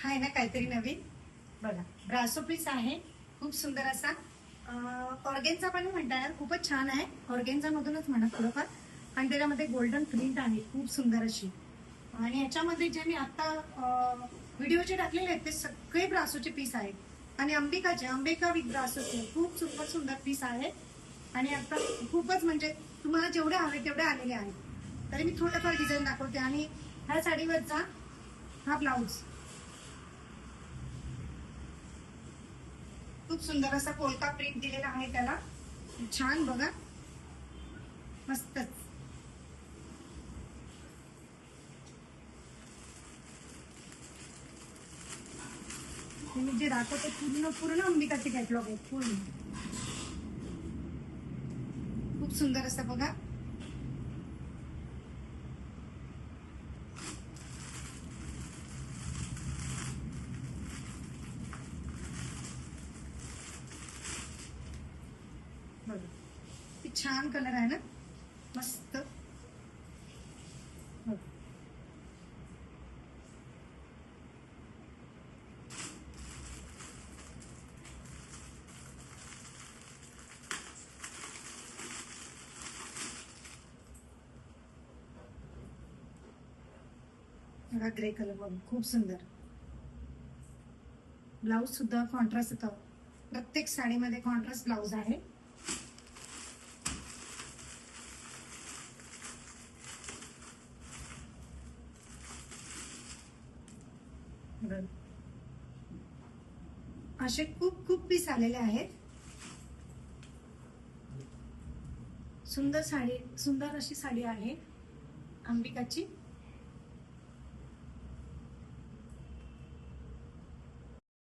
हाय ना काहीतरी नवीन बघा. ब्रासो पीस आहे खूप सुंदर असा. ऑर्गेन्झा पण म्हणता खूपच छान आहे. ऑर्गेन्झा मधूनच म्हणा थोडंफार. आणि त्याच्यामध्ये गोल्डन प्रिंट आहे खूप सुंदर अशी. आणि याच्यामध्ये जे मी आता व्हिडिओचे टाकलेले आहेत ते सगळे ब्रासोचे पीस आहेत. आणि अंबिका विथ ब्रासोचे खूप सुंदर सुंदर पीस आहेत. आणि आता खूपच म्हणजे तुम्हाला जेवढे हवे तेवढे आलेले आहेत. तरी मी थोडंफार डिझाईन दाखवते. आणि ह्या साडीवरचा हा ब्लाऊज खूप सुंदर असा पोलका प्रिंट दिलेला आहे त्याला. छान बघा मस्तच. मी जे दाखवते पूर्ण पूर्ण अंबिकाचे कॅटलॉग आहे पूर्ण. खूप सुंदर असं बघा. छान कलर आहे ना मस्त. ग्रे कलर बघ खूप सुंदर. ब्लाउज सुद्धा कॉन्ट्रास्ट येतो. प्रत्येक साडीमध्ये कॉन्ट्रास्ट ब्लाउज आहे. असे खूप खूप पीस आलेले आहेत. सुंदर साडी, सुंदर अशी साडी आहे अंबिकाची.